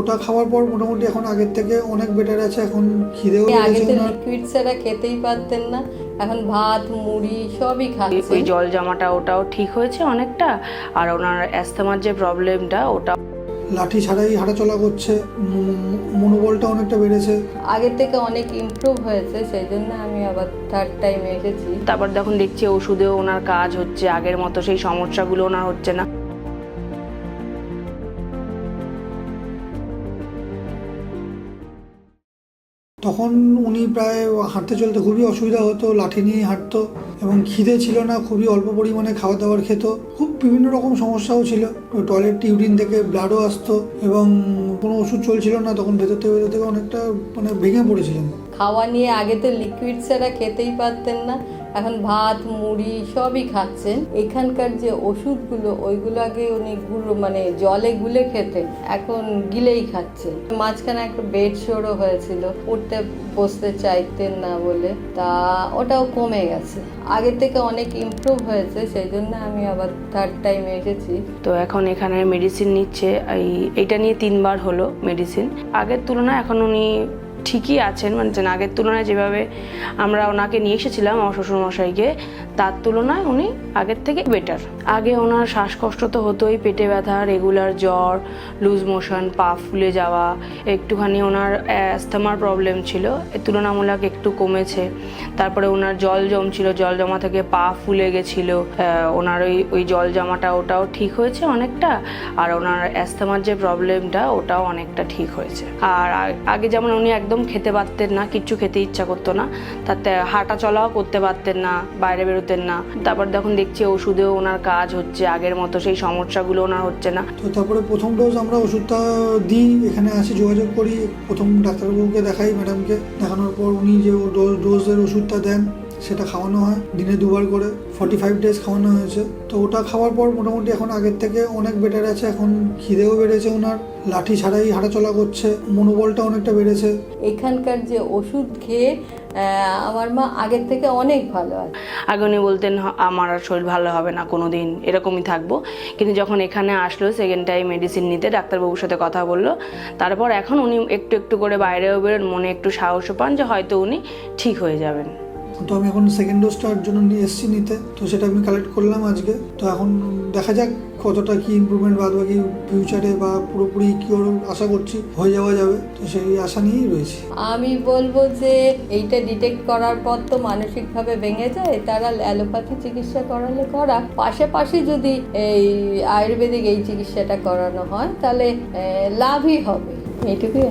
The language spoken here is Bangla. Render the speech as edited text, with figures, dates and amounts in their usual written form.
ওটা খাওয়ার পর মোটামুটি এখন আগের থেকে অনেক বেটার আছে। এখন খিদেও আগে তো লিকুইড ছাড়া খেতেই পারতেন না, এখন ভাত মুড়ি সবই খাচ্ছে। ওই জল জমাটা ওটাও ঠিক হয়েছে অনেকটা, আর ওনার অ্যাস্থমার যে প্রবলেমটা ওটা লাঠি ছাড়াই হাঁটাচলা করছে, মনোবলটা অনেকটা বেড়েছে, আগের থেকে অনেক ইমপ্রুভ হয়েছে, সেই জন্য আমি আবার থার্ড টাইম এসেছি। তারপর যখন দেখছি ওষুধেও ওনার কাজ হচ্ছে, আগের মতো সেই সমস্যাগুলো ওনার হচ্ছে না। তখন উনি প্রায় হাঁটতে চলতে খুবই অসুবিধা হতো, লাঠি নিয়েই হাঁটতো এবং খিদে ছিল না, খুবই অল্প পরিমাণে খাওয়া দাওয়ার খেত, খুব বিভিন্ন রকম সমস্যাও ছিল। টয়লেট ইউরিন থেকে ব্লাডও আসতো এবং কোনো ওষুধ চলছিল না, তখন ভেতর থেকে অনেকটা ভেঙে পড়েছিলেন। খাওয়া নিয়ে আগে তো লিকুইড ছাড়া খেতেই পারতেন না, এখন ভাত মুড়ি সবই খাচ্ছেন। এখানকার যে ওষুধগুলো ওইগুলো আগে উনি জলে গুলে খেতেন, এখন গিলেই খাচ্ছেন। মাঝখানে একটা বেড শোরও হয়েছিল, উঠতে বসতে চাইতেন না বলে, তা ওটাও কমে গেছে, আগের থেকে অনেক ইমপ্রুভ হয়েছে, সেই জন্য আমি আবার থার্ড টাইম এসেছি। তো এখন এখানে মেডিসিন নিচ্ছে, এইটা নিয়ে 3 বার হলো মেডিসিন। আগের তুলনায় এখন উনি ঠিকই আছেন, আগের তুলনায় যেভাবে আমরা ওনাকে নিয়ে এসেছিলাম আমার শ্বশুরমশাইকে, তার তুলনায় উনি আগের থেকে বেটার। আগে ওনার শ্বাসকষ্ট তো হতোই, পেটে ব্যথা, রেগুলার জ্বর, লুজ মোশন, পা ফুলে যাওয়া, একটুখানি ওনার অ্যাস্থমার প্রবলেম ছিল, এর তুলনামূলক একটু কমেছে। তারপরে ওনার জল জমছিল, জল জমা থেকে পা ফুলে গেছিল, ওনার ওই জল জমাটা ওটাও ঠিক হয়েছে অনেকটা, আর ওনার অ্যাস্থমার যে প্রবলেমটা ওটাও অনেকটা ঠিক হয়েছে। আর আগে যেমন উনি একদম খেতে পারতেন না, কিচ্ছু খেতে ইচ্ছা করতো না, তাতে হাঁটা চলাও করতে পারতেন না, বাইরে বেরোতেন না। তারপর যখন দেখছি ওষুধেও ওনার কাজ হচ্ছে, আগের মতো সেই সমস্যাগুলো ওনার হচ্ছে না। তো তারপরে প্রথম ডোজ আমরা ওষুধটা দিই, এখানে আসি, যোগাযোগ করি, প্রথম ডাক্তারবাবুকে দেখাই, ম্যাডামকে দেখানোর পর উনি যে ডোজের ওষুধটা দেন সেটা খাওয়ানো হয়, দিনে 2 বার করে 45 ডেজ খাওয়ানো হয়েছে। তো ওটা খাওয়ার পর মোটামুটি এখন আগের থেকে অনেক বেটার আছে। এখন খিদেও বেড়েছে ওনার, লাঠি ছাড়াই হাঁটাচলা করছে, মনোবলটা অনেকটা বেড়েছে। এখানকার যে ওষুধ খেয়ে আমার মা আগের থেকে অনেক ভালো আছে। আগে উনি বলতেন আমার আর শরীর ভালো হবে না, কোনো দিন এরকমই থাকবো, কিন্তু যখন এখানে আসলো সেকেন্ড টাইম মেডিসিন নিতে, ডাক্তারবাবুর সাথে কথা বললো, তারপর এখন উনি একটু একটু করে বাইরেও বেরোন, মনে একটু সাহসও পান যে হয়তো উনি ঠিক হয়ে যাবেন। তো আমি এখন সেকেন্ড ডোজটার জন্য নিয়ে এসেছি নিতে, তো সেটা আমি কালেক্ট করলাম আজকে। তো এখন দেখা যাক কতটা কি ইমপ্রুভমেন্ট বাদ বাকি ফিউচারে বা পুরোপুরি কি আশা করছি হয়ে যাওয়া যাবে, তো সেই আশা নিয়েই রয়েছি। আমি বলবো যে এইটা ডিটেক্ট করার পর তো মানসিকভাবে ভেঙে যায়, তারা অ্যালোপ্যাথি চিকিৎসা করালে করা, পাশাপাশি যদি এই আয়ুর্বেদিক এই চিকিৎসাটা করানো হয় তাহলে লাভই হবে, এইটুকুই।